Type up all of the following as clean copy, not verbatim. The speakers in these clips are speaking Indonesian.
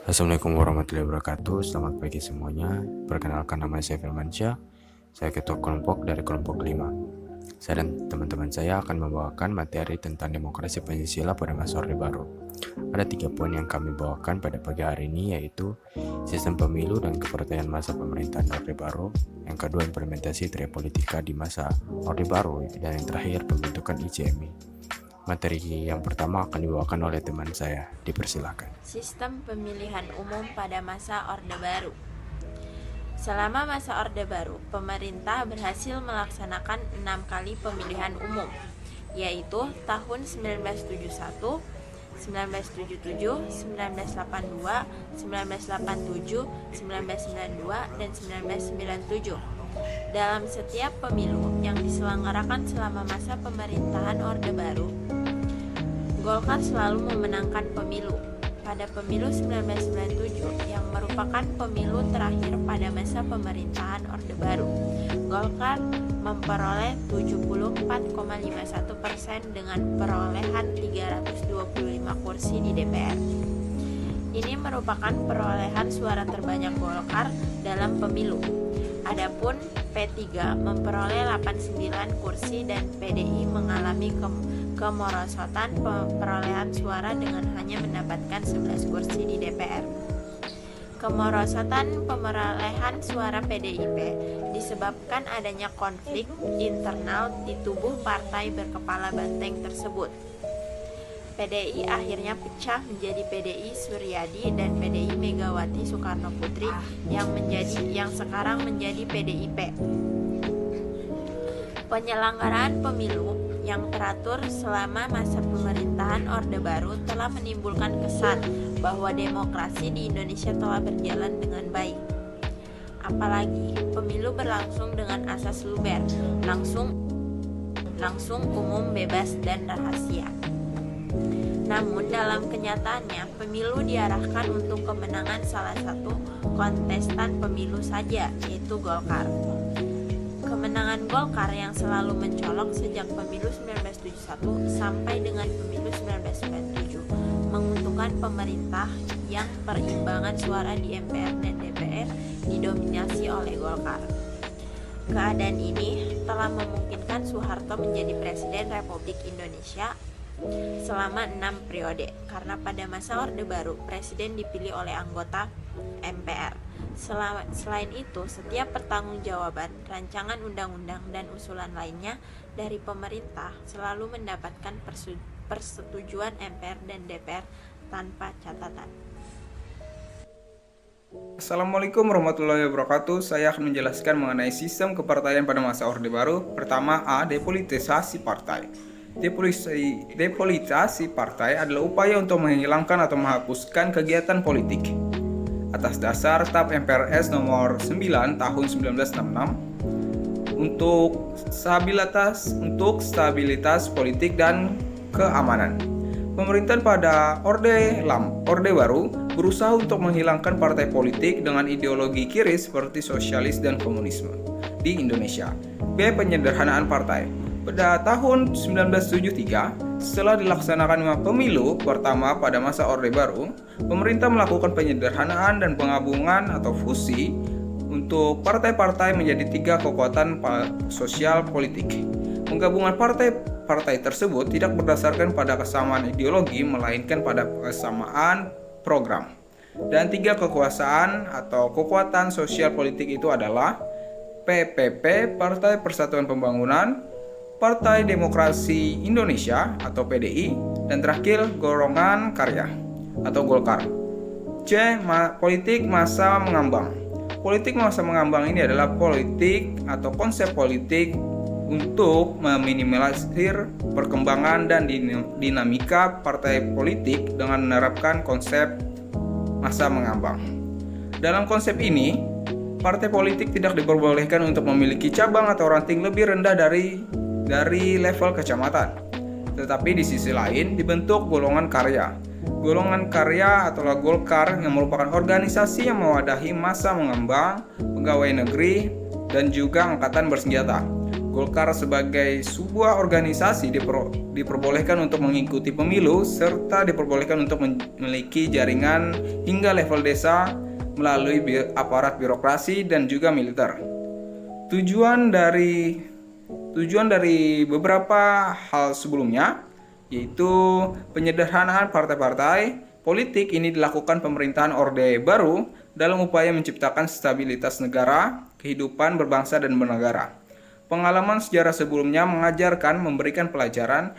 Assalamualaikum warahmatullahi wabarakatuh. Selamat pagi semuanya. Perkenalkan, nama saya Firmansyah. Saya ketua kelompok dari kelompok 5. Saya dan teman-teman saya akan membawakan materi tentang demokrasi Pancasila pada masa Orde Baru. Ada 3 poin yang kami bawakan pada pagi hari ini, yaitu sistem pemilu dan kepercayaan masa pemerintahan Orde Baru, yang kedua implementasi teori politika di masa Orde Baru, dan yang terakhir pembentukan ICMI. Materi yang pertama akan dibawakan oleh teman saya. Dipersilakan. Sistem pemilihan umum pada masa Orde Baru. Selama masa Orde Baru, pemerintah berhasil melaksanakan 6 kali pemilihan umum, yaitu tahun 1971, 1977, 1982, 1987, 1992, dan 1997. Dalam setiap pemilu yang diselenggarakan selama masa pemerintahan Orde Baru, Golkar selalu memenangkan pemilu. Pada pemilu 1997 yang merupakan pemilu terakhir pada masa pemerintahan Orde Baru, Golkar memperoleh 74,51% dengan perolehan 325 kursi di DPR. Ini merupakan perolehan suara terbanyak Golkar dalam pemilu. Adapun P3 memperoleh 89 kursi dan PDI mengalami kemerosotan perolehan suara dengan hanya mendapatkan 11 kursi di DPR. Kemerosotan perolehan suara PDIP disebabkan adanya konflik internal di tubuh partai berkepala banteng tersebut. PDI akhirnya pecah menjadi PDI Suryadi dan PDI Megawati Soekarno Putri yang sekarang menjadi PDIP. Penyelenggaraan pemilu yang teratur selama masa pemerintahan Orde Baru telah menimbulkan kesan bahwa demokrasi di Indonesia telah berjalan dengan baik. Apalagi pemilu berlangsung dengan asas luber, langsung, umum, bebas, dan rahasia. Namun dalam kenyataannya, pemilu diarahkan untuk kemenangan salah satu kontestan pemilu saja, yaitu Golkar. Kemenangan Golkar yang selalu mencolok sejak pemilu 1971 sampai dengan pemilu 1997 menguntungkan pemerintah yang perimbangan suara di MPR dan DPR didominasi oleh Golkar. Keadaan ini telah memungkinkan Soeharto menjadi Presiden Republik Indonesia selama 6 periode, karena pada masa Orde Baru Presiden dipilih oleh anggota MPR. Selain itu, setiap pertanggungjawaban, rancangan undang-undang, dan usulan lainnya dari pemerintah selalu mendapatkan persetujuan MPR dan DPR tanpa catatan. Assalamualaikum warahmatullahi wabarakatuh. Saya akan menjelaskan mengenai sistem kepartaian pada masa Orde Baru. Pertama, A. Depolitisasi partai. Depolitisasi partai adalah upaya untuk menghilangkan atau menghapuskan kegiatan politik. Atas dasar TAP MPRS nomor 9 tahun 1966 untuk stabilitas politik dan keamanan. Pemerintahan pada Orde Baru berusaha untuk menghilangkan partai politik dengan ideologi kiri seperti sosialis dan komunisme di Indonesia. B. Penyederhanaan partai. Pada tahun 1973, setelah dilaksanakan pemilu pertama pada masa Orde Baru, pemerintah melakukan penyederhanaan dan penggabungan atau fusi untuk partai-partai menjadi 3 kekuatan sosial politik. Penggabungan partai tersebut tidak berdasarkan pada kesamaan ideologi, melainkan pada kesamaan program. Dan 3 kekuasaan atau kekuatan sosial politik itu adalah PPP, Partai Persatuan Pembangunan, Partai Demokrasi Indonesia atau PDI, dan terakhir Golongan Karya atau Golkar. C. Politik masa mengambang. Politik masa mengambang ini adalah politik atau konsep politik untuk meminimalisir perkembangan dan dinamika partai politik dengan menerapkan konsep masa mengambang. Dalam konsep ini, partai politik tidak diperbolehkan untuk memiliki cabang atau ranting lebih rendah dari level kecamatan. Tetapi di sisi lain dibentuk golongan karya. Golongan karya atau Golkar yang merupakan organisasi yang mewadahi massa mengembang, pegawai negeri, dan juga angkatan bersenjata. Golkar sebagai sebuah organisasi diperbolehkan untuk mengikuti pemilu serta diperbolehkan untuk memiliki jaringan hingga level desa melalui aparat birokrasi dan juga militer. Tujuan dari beberapa hal sebelumnya yaitu penyederhanaan partai-partai politik ini dilakukan pemerintahan Orde Baru dalam upaya menciptakan stabilitas negara, kehidupan berbangsa dan bernegara. Pengalaman sejarah sebelumnya mengajarkan memberikan pelajaran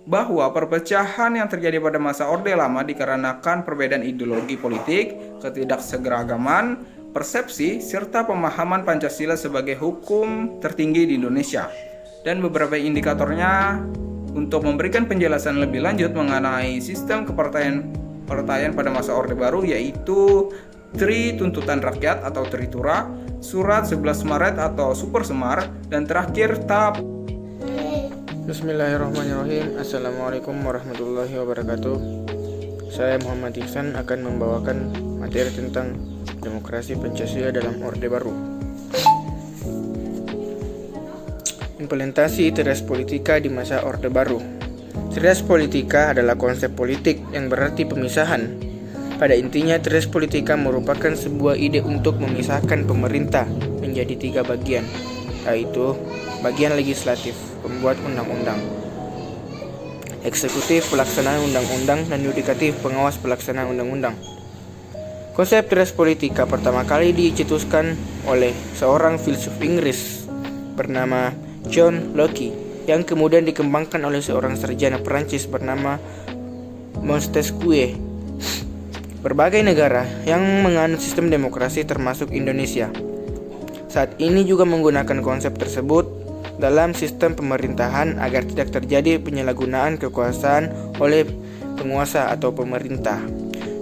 bahwa perpecahan yang terjadi pada masa Orde Lama dikarenakan perbedaan ideologi politik, ketidaksegeragaman, persepsi, serta pemahaman Pancasila sebagai hukum tertinggi di Indonesia. Dan beberapa indikatornya untuk memberikan penjelasan lebih lanjut mengenai sistem kepartaian pada masa Orde Baru yaitu Tri Tuntutan Rakyat atau Tritura, Surat 11 Maret atau Super Semar, dan terakhir tahap. Bismillahirrahmanirrahim. Assalamualaikum warahmatullahi wabarakatuh. Saya Muhammad Ihsan akan membawakan materi tentang demokrasi Pancasila dalam Orde Baru. Implementasi Tres Politika di masa Orde Baru. Tres Politika adalah konsep politik yang berarti pemisahan. Pada intinya, Tres Politika merupakan sebuah ide untuk memisahkan pemerintah menjadi 3 bagian, yaitu bagian legislatif, pembuat undang-undang, eksekutif, pelaksanaan undang-undang, dan yudikatif, pengawas pelaksanaan undang-undang. Konsep Tres Politika pertama kali dicetuskan oleh seorang filsuf Inggris bernama John Locke, yang kemudian dikembangkan oleh seorang sarjana Perancis bernama Montesquieu. Berbagai negara yang menganut sistem demokrasi termasuk Indonesia saat ini juga menggunakan konsep tersebut dalam sistem pemerintahan agar tidak terjadi penyalahgunaan kekuasaan oleh penguasa atau pemerintah.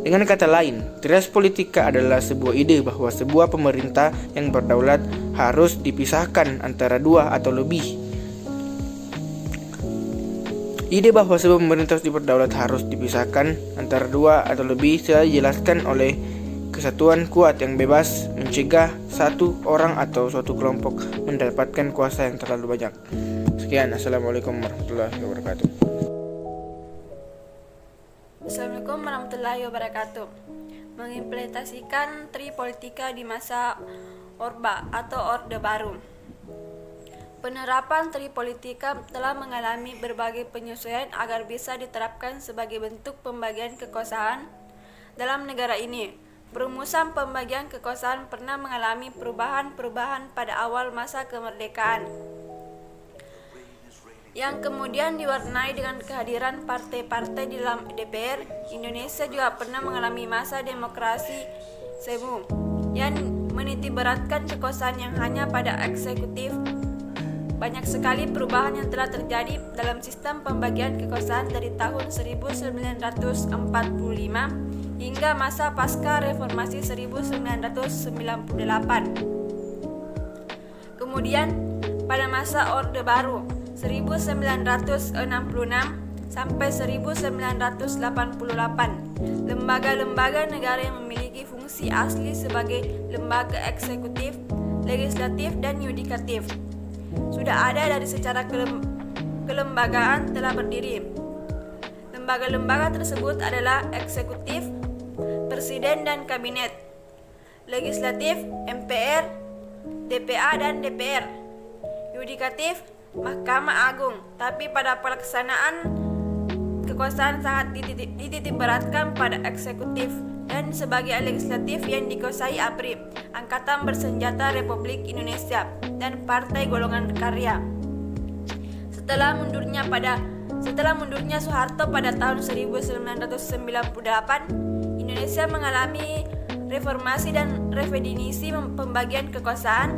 Dengan kata lain, Tres Politika adalah sebuah ide bahwa sebuah pemerintah yang berdaulat harus dipisahkan antara 2 atau lebih. Ide bahwa sebuah pemerintah berdaulat harus dipisahkan antara 2 atau lebih saya jelaskan oleh kesatuan kuat yang bebas mencegah satu orang atau suatu kelompok mendapatkan kuasa yang terlalu banyak. Sekian, Assalamualaikum warahmatullahi wabarakatuh. Assalamualaikum warahmatullahi wabarakatuh. Mengimplementasikan Tri Politika di masa Orba atau Orde Baru. Penerapan Tri Politika telah mengalami berbagai penyesuaian agar bisa diterapkan sebagai bentuk pembagian kekuasaan dalam negara ini. Perumusan pembagian kekuasaan pernah mengalami perubahan-perubahan pada awal masa kemerdekaan, yang kemudian diwarnai dengan kehadiran partai-partai di dalam DPR. Indonesia juga pernah mengalami masa demokrasi semu yang menitikberatkan kekuasaan yang hanya pada eksekutif. Banyak sekali perubahan yang telah terjadi dalam sistem pembagian kekuasaan dari tahun 1945 hingga masa pasca reformasi 1998. Kemudian pada masa Orde Baru 1966 sampai 1988, lembaga-lembaga negara yang memiliki fungsi asli sebagai lembaga eksekutif, legislatif, dan yudikatif sudah ada dari secara kelembagaan telah berdiri. Lembaga-lembaga tersebut adalah eksekutif, presiden dan kabinet, legislatif, MPR, DPA dan DPR, yudikatif, Mahkamah Agung. Tapi pada pelaksanaan kekuasaan sangat dititikberatkan pada eksekutif dan sebagai legislatif yang dikuasai ABRI, Angkatan Bersenjata Republik Indonesia, dan Partai Golongan Karya. Setelah mundurnya Soeharto pada tahun 1998, Indonesia mengalami reformasi dan redefinisi pembagian kekuasaan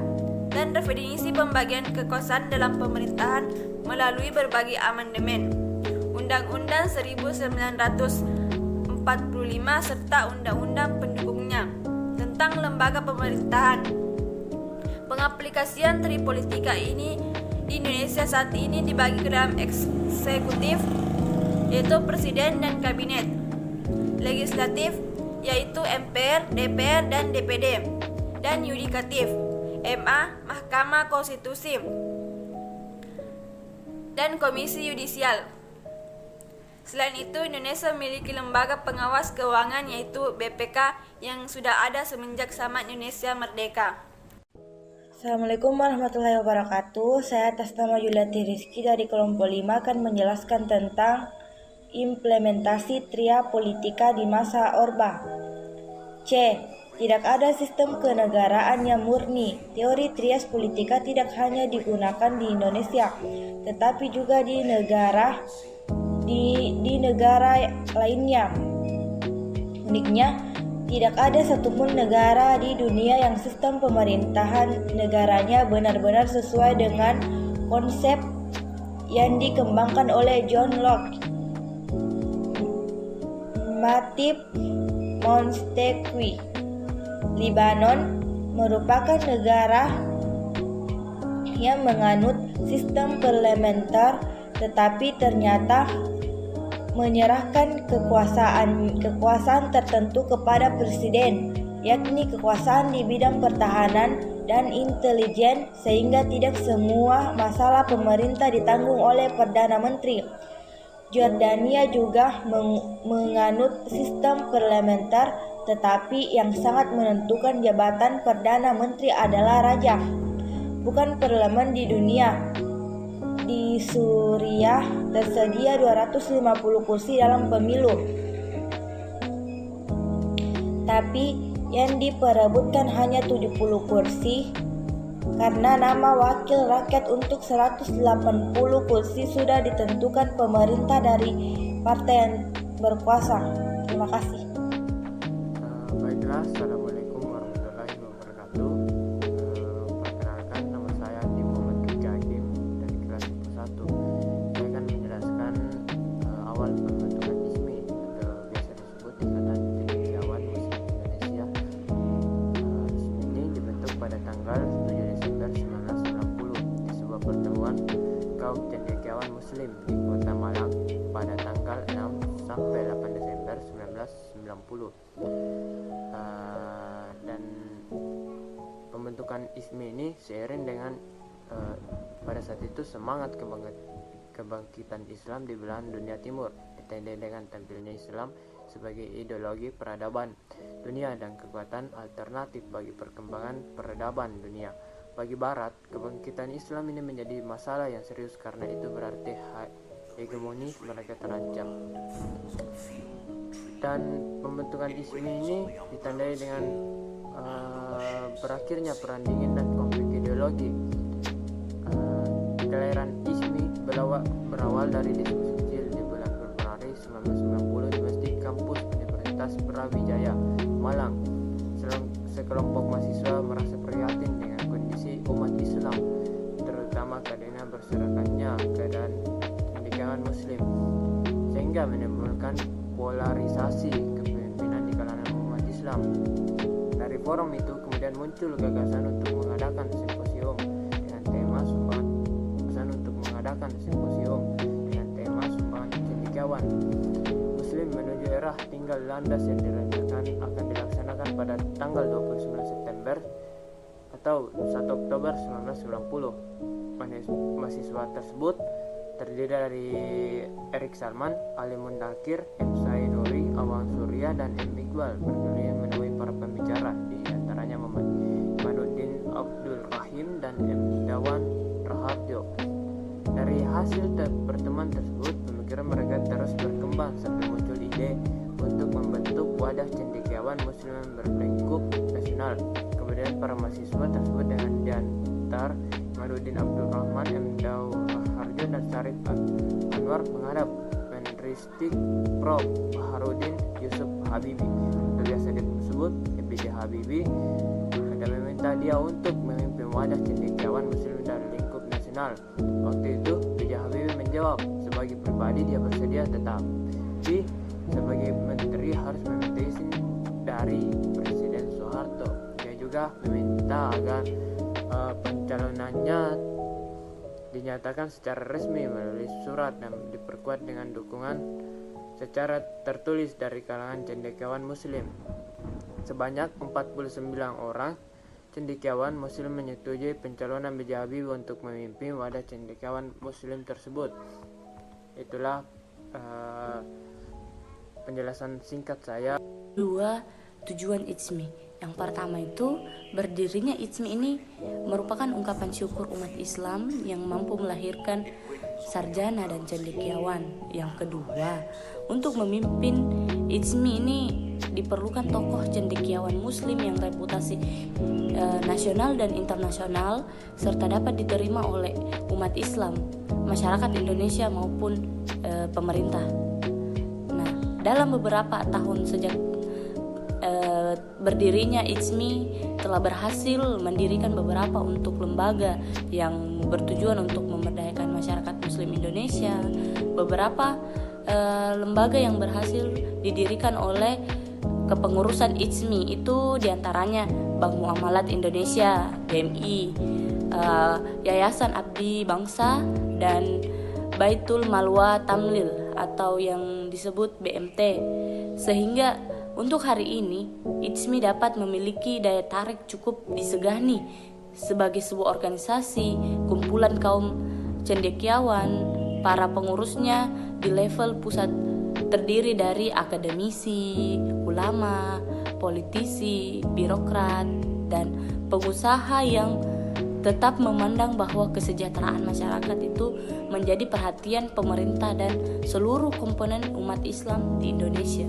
dalam pemerintahan melalui berbagai amandemen Undang-Undang 1945 serta undang-undang pendukungnya tentang lembaga pemerintahan. Pengaplikasian Tri Politika ini di Indonesia saat ini dibagi ke dalam eksekutif, yaitu presiden dan kabinet, legislatif, yaitu MPR, DPR, dan DPD, dan yudikatif, MA, Mahkamah Konstitusi, dan Komisi Yudisial. Selain itu, Indonesia memiliki lembaga pengawas keuangan yaitu BPK yang sudah ada semenjak zaman Indonesia merdeka. Assalamualaikum warahmatullahi wabarakatuh. Saya atas nama Yuliati Rizky dari kelompok 5 akan menjelaskan tentang implementasi tria politika di masa Orba. C. Tidak ada sistem kenegaraan yang murni. Teori trias politika tidak hanya digunakan di Indonesia, tetapi juga di negara lainnya. Uniknya, tidak ada satupun negara di dunia yang sistem pemerintahan negaranya benar-benar sesuai dengan konsep yang dikembangkan oleh John Locke, Matthew Montesquieu. Libanon merupakan negara yang menganut sistem parlementer, tetapi ternyata menyerahkan kekuasaan tertentu kepada presiden, yakni kekuasaan di bidang pertahanan dan intelijen, sehingga tidak semua masalah pemerintah ditanggung oleh Perdana Menteri. Jordania juga menganut sistem parlementer, tetapi yang sangat menentukan jabatan Perdana Menteri adalah raja, bukan parlemen di dunia. Di Suriah tersedia 250 kursi dalam pemilu, tapi yang diperebutkan hanya 70 kursi karena nama wakil rakyat untuk 180 kursi sudah ditentukan pemerintah dari partai yang berkuasa. Terima kasih. Baiklah, Assalamualaikum warahmatullahi wabarakatuh. Perkenalkan, nama saya Adi Muhammad Rizky Hakim dari kelas 1. Saya akan menjelaskan awal pembentukan ISMI atau biasa disebut Ikatan Cendekiawan Muslim Indonesia. ISMI ini dibentuk pada tanggal 7 Desember 1990 di sebuah pertemuan kaum cendekiawan Muslim di Kota Malang pada tanggal 6 sampai 8 Desember 1990. Dan pembentukan ISMI ini seiring dengan pada saat itu semangat kebangkitan Islam di belahan dunia timur, ditandai dengan tampilnya Islam sebagai ideologi peradaban dunia dan kekuatan alternatif bagi perkembangan peradaban dunia. Bagi Barat, kebangkitan Islam ini menjadi masalah yang serius karena itu berarti hegemoni mereka terancam. Dan pembentukan ISMI ini ditandai dengan berakhirnya perang dingin dan konflik ideologi. Kelahiran ISMI berawal dari diskusi kecil di bulan Februari 1990 di Masjid Kampus Universitas Brawijaya, Malang. Sekelompok mahasiswa merasa prihatin dengan kondisi umat Islam, terutama karena berserakannya keadaan cendekiawan Muslim, sehingga menimbulkan polarisasi kepemimpinan di kalangan umat Islam. Dari forum itu kemudian muncul gagasan untuk mengadakan simposium dengan tema sumbangan cendekiawan Muslim menuju era tinggal landas yang direncanakan akan dilaksanakan pada tanggal 29 September atau 1 Oktober 1990. Mahasiswa tersebut terdiri dari Erik Salman, Ali Muntakir, M. Sainuri, Awang Surya, dan M. Iqbal berkeliling menemui para pembicara, di antaranya Manuddin Abdul Rahim dan M. Dawan Raharjo. Dari hasil pertemuan tersebut, pemikiran mereka terus berkembang sampai muncul ide untuk membentuk wadah cendekiawan Muslim berlingkup nasional. Kemudian para mahasiswa tersebut dengan diantar Manuddin Abdul Rahman, M. Dawan Raharjo, dan Syarif Anwar menghadap Menristek Prof. Baharudin Yusuf Habibie atau biasa disebut PJ Habibie, dan meminta dia untuk memimpin wadah cendekiawan Muslim dari lingkup nasional. Waktu itu PJ Habibie menjawab, sebagai pribadi dia bersedia, tetapi sebagai menteri harus meminta izin dari Presiden Soeharto. Dia juga meminta agar pencalonannya dinyatakan secara resmi melalui surat dan diperkuat dengan dukungan secara tertulis dari kalangan cendekiawan Muslim. Sebanyak 49 orang cendekiawan Muslim menyetujui pencalonan B.J. Habibie untuk memimpin wadah cendekiawan Muslim tersebut. Itulah penjelasan singkat saya. Dua tujuan ICMI. Yang pertama itu, berdirinya ICMI ini merupakan ungkapan syukur umat Islam yang mampu melahirkan sarjana dan cendekiawan. Yang kedua, untuk memimpin ICMI ini diperlukan tokoh cendekiawan Muslim yang reputasi nasional dan internasional serta dapat diterima oleh umat Islam, masyarakat Indonesia maupun pemerintah. Nah, dalam beberapa tahun sejak berdirinya ICMI telah berhasil mendirikan beberapa untuk lembaga yang bertujuan untuk memberdayakan masyarakat Muslim Indonesia. Beberapa lembaga yang berhasil didirikan oleh kepengurusan ICMI itu diantaranya Bank Muamalat Indonesia (BMI), Yayasan Abdi Bangsa, dan Baitul Malwa Tamlil atau yang disebut BMT. Sehingga untuk hari ini ICMI dapat memiliki daya tarik cukup disegani sebagai sebuah organisasi kumpulan kaum cendekiawan. Para pengurusnya di level pusat terdiri dari akademisi, ulama, politisi, birokrat, dan pengusaha yang tetap memandang bahwa kesejahteraan masyarakat itu menjadi perhatian pemerintah dan seluruh komponen umat Islam di Indonesia.